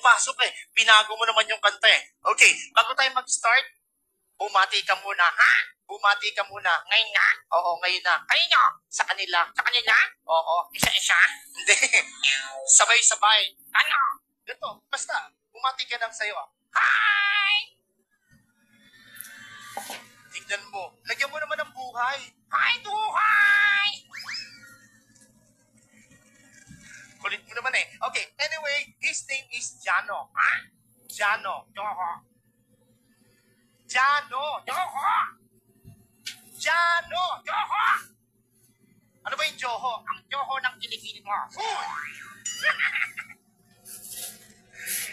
pumapasok eh. Binago mo naman yung kanta eh. Okay, bago tayo mag-start, bumati ka muna, ha? Bumati ka muna. Ngayon na? Oo, ngayon na. Kanino? Sa kanila. Sa kanila? Oo. Isa-isa? Hindi. Sabay-sabay. Ano? Ganito. Basta, bumati ka lang sa'yo. Hi! Tignan mo. Lagyan mo naman ng buhay. Hi, buhay! Kulit mo naman eh. Okay, anyway, his name is Jano. Ha? Jano. Joho. Jano. Joho. Jano. Joho. Ano ba yung Joho? Ang Joho ng kilikinin mo.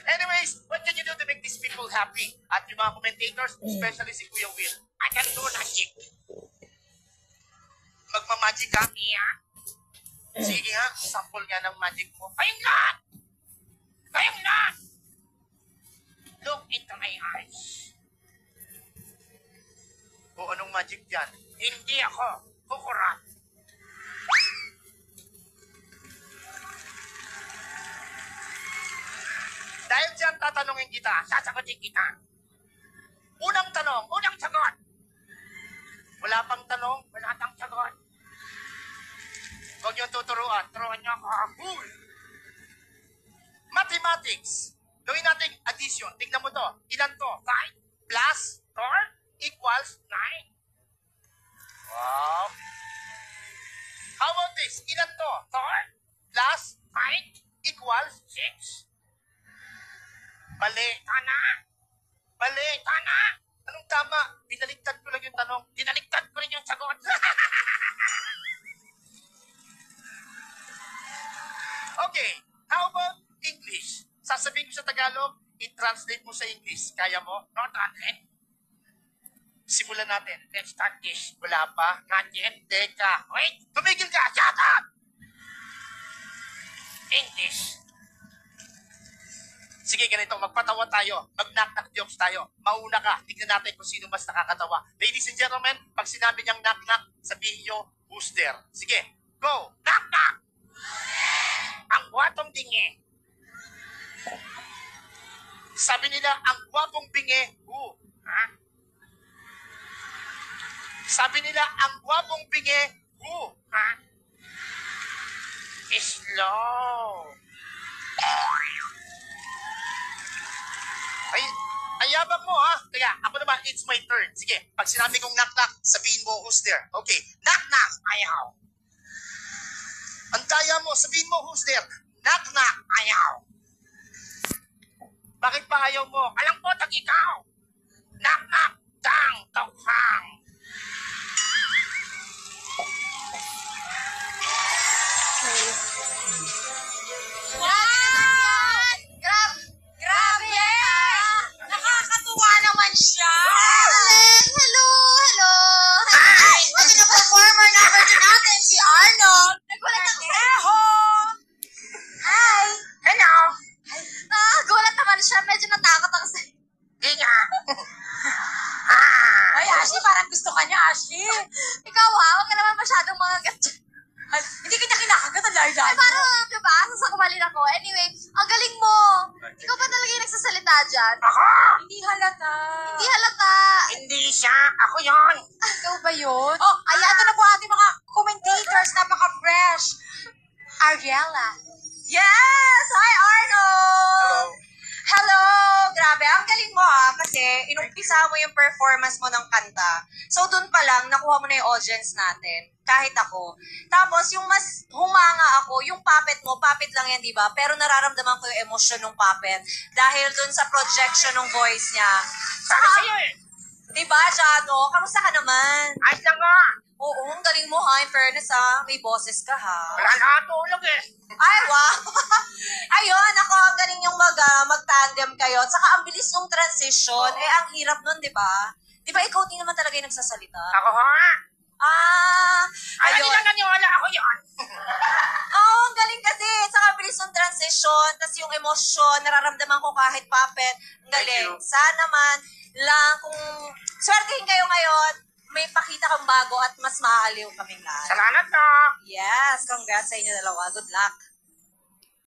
Anyways, what can you do to make these people happy? At yung mga commentators, especially si Kuya Will. I can do magic. Magmamagic kami, ha? Sige nga, sample nga ng magic mo. Kayong lahat! Kayong lahat! Look into my eyes. O anong magic dyan? Hindi ako kukurat. Dahil dyan tatanungin kita, sasagutin kita. Unang tanong, unang sagot. Wala pang tanong, wala pang sagot. Huwag niyong tuturuan. Turuan niyo ako. Mathematics. Gawin natin addition. Tignan mo to. Ilan to? 5 plus 4 equals 9. Wow. How about this? Ilan to? 4 plus 5 equals 6. Mali. Tana. Mali. Tana. Anong tama? Binaliktad ko lang yung tanong. Binaliktad ko rin yung sagot. Okay, how about English? Sasabihin ko sa Tagalog, i-translate mo sa English. Kaya mo? No, translate. Simulan natin. Let's start this. Wala pa? Not yet? Teka. Wait! Tumigil ka! Shut up! English. Sige, ganito. Magpatawa tayo. Mag-knock-knock jokes tayo. Mauna ka. Tignan natin kung sino mas nakakatawa. Ladies and gentlemen, pag sinabi niyang knock-knock, sabihin niyo, who's there? Sige, go! Knock-knock! Ang gwapong bingi. Sabi nila, ang gwapong bingi. Ha? Sabi nila, ang gwapong bingi. Ha? Slow. Ay, ayabang mo ha. Kaya, ako naman, it's my turn. Sige, pag sinabi kong knock-knock, sabihin mo who's there. Okay, knock-knock. Ayaw. Ang daya mo, sabihin mo who's there. Knock-knock. Ayaw. Bakit pa ayaw mo? Alam ko, tag-ikaw. Knock-knock. Tang. Tauhang. What? Grabe! Nakakatuwa naman siya! Hello! Hello! Hi! Ito na performer number 2 natin, si Arnold! Nagulat ako sa Eho! Hi! Hello. Nagulat naman siya. Medyo natakot ako sa... Di nga. Ay, Ashley, parang gusto ka niya, Ashley. Ikaw ha, huwag ka naman masyadong mga gatsa. Hindi ka niya kinakagat ang layo-layo. Ay, parang, diba? Sasakumalin ako. Anyway, ang galing mo. Ikaw ba talaga yung nagsasalita dyan? Ako. Hindi halata. Hindi halata. Hindi siya. Ako yon. Ikaw ba yun? Oh, ayan na po ating mga commentators. Napaka-fresh. Ariella. Yes! Hi, Arnold! Hello! Grabe, ang galing mo kasi inumpisa mo yung performance mo ng kanta. So, dun pa lang, nakuha mo na yung audience natin. Kahit ako. Tapos, yung mas humanga ako, yung puppet mo, puppet lang yan, di ba? Pero nararamdaman ko yung emosyon ng puppet. Dahil dun sa projection ng voice niya. Sabi sa'yo eh. Di ba, Jano? Kamusta ka naman? Ayos lang nga. Oo, ang galing mo ha. In fairness ha, may boses ka ha. Wala nakatulog eh. Ay, wow! Ayun, ako, ang galing yung mag-tandem kayo. At saka, ang bilis ng transition. Eh, ang hirap nun, di ba? Di ba, ikaw din naman talaga yung nagsasalita? Ako ha? Ay, hindi ayun. lang naniwala ako yun. Oo, ang galing kasi. At saka, ang bilis ng transition. Tapos yung emosyon, nararamdaman ko kahit puppet. Ang galing. Thank you. Sana man lang, kung swertihin kayo ngayon, may pakita kang bago at mas maaaliw kaming lahat. Salamat to. Yes, congrats sa inyo dalawa. Good luck.